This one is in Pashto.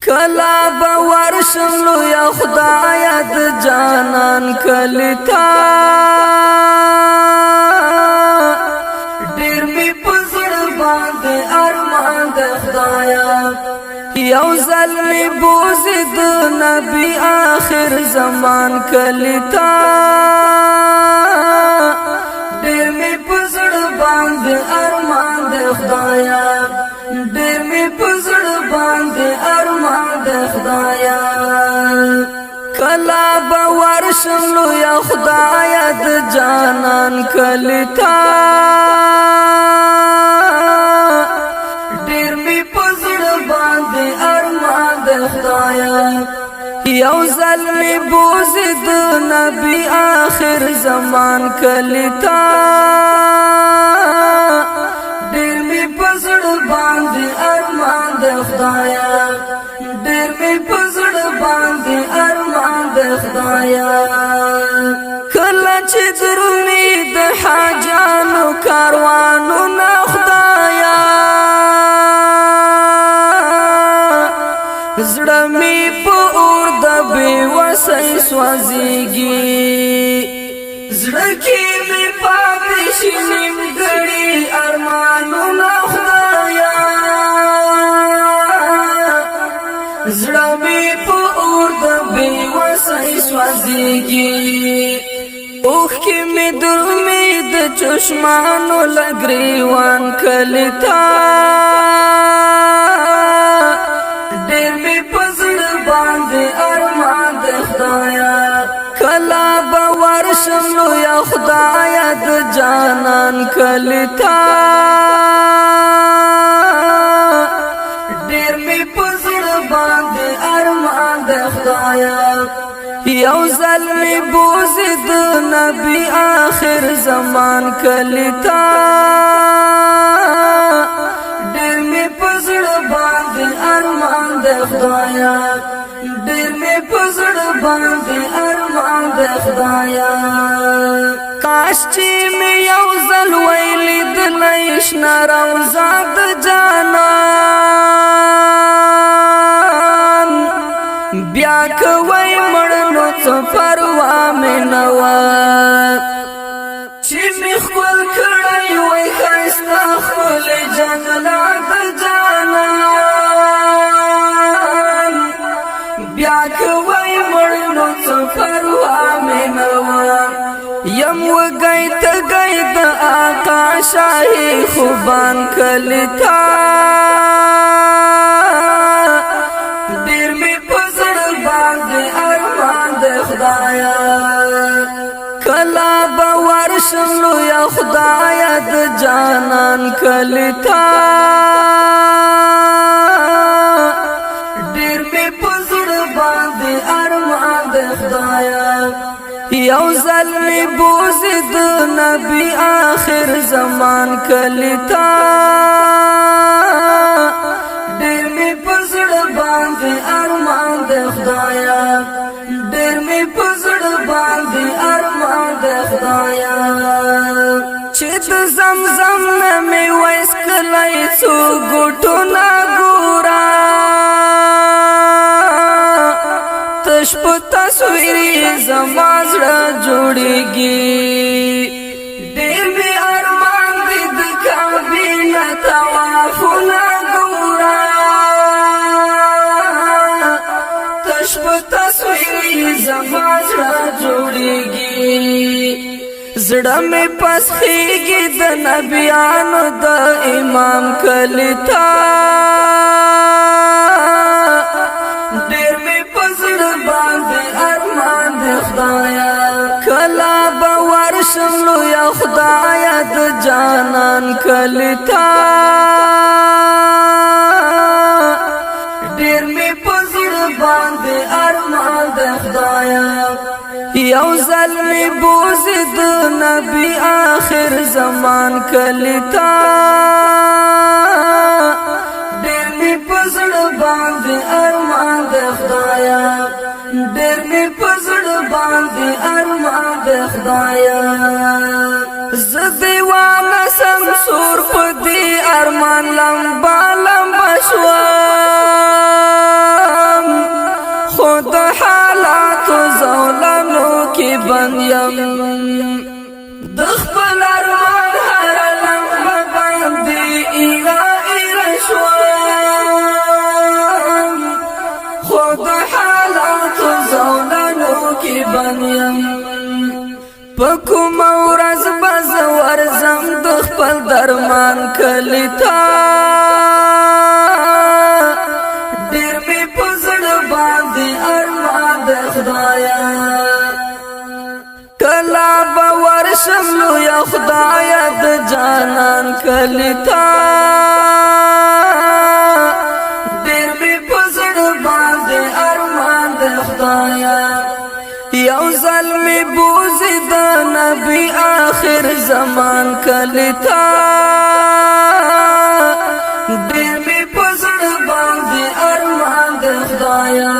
کلا باورشم لو یا خدایا د جانان کلتا ډیر می پزړ باندې ارمان د خدایا یو ځل می بوز د نبی آخر زمان کلتا ډیر می پزړ باندې ارمان د خدایا ډیر می پزړ باندې ارمان د خدایا کلا باور شملو یا خدایا د جانان کلتا ډیر می پزړ باندې ارمان د خدایا یو ځل می بوز د نبی آخر زمان کلتا ډیر می پزړ باندې ارمان د خدایا ډیر می پزړ باندې ارمان د خدایا کله چې درومي د حاجانو کاروانو نه خدایا زړه می په اور د بې وسۍ سوځيږي زړه کې می پاتې شي نیمګړي ارمانونه خدایا زړه می په اور د بې وسۍ سوځيږي اوخ کې می درومي د چشمانو لګریوان کلتا ډېر می پزړ باندې ارمان د خدایا کلا باور شملو یا خدایا د جانان کلتا ډېر می پزړ باندې ارمان د خدایا یو ځل می بوز د نبی آخر زمان کلتا ډېر می پزړ باندې ارمان د خدایا ډېر می پزړ باندې ارمان د خدایا کاش چې می یو ځل ویلې د نشنا روزا د جانان بیا کوي مړنو څه پروا مې نه وه چې می خپل کړی وای ښایسته ښکلی جنګله د جانان بیا کوي مړنو څه پروا مې نه وه یم وږی تږی د آقا شاهي خوبان کلتا ډېر مې په زړه باندې ارمان د خدایا کلا باور شملو یا خدایا د جانان کلتا ډېر مې په زړه باندې ارمان د خدایا یو ځل می بوز د نبی آخر زمان کلتا ډېر می په زړه باندې ارمان د خدایا ډېر می په زړه باندې ارمان د خدایا چې د زمزم نه می وایس کلی څو ګوټو نه ګورا تش په تصویر زما زړه جوړیږي ډېر می ارمان دې د کعبې نه طوافونه ګورا تش په تصویر زما زړه جوړیږي زړه می پسخیږي د نبیانو د امام کلتا ډېر می پزړ باندې ارمان د خدایا کلا باور شملو یا خدایا د جانان کلتا ډېر می پزړ باندې ارمان د خدایا یو ځل می بوز د نبی آخر زمان کلتا ډېر می پزړ باندې ارمان د خدایا ډېر می پزړ باندې ارمان د خدایا زه دیوانه سم سور په دې ارمان لمبا لمبا شوه بنیم پکوم ورځ بز ورزم د خپل درمان کلی تا ډېر می په زړه باندې ارمان د خدایا کلا به ورشم لویه خدایا د جانان کلی تا ډېر می په زړه باندې ارمان د خدایا یو ځل می بوزي د نبی آخر زمان کلی تا ډېر می په زړه باندې ارمان د خدایا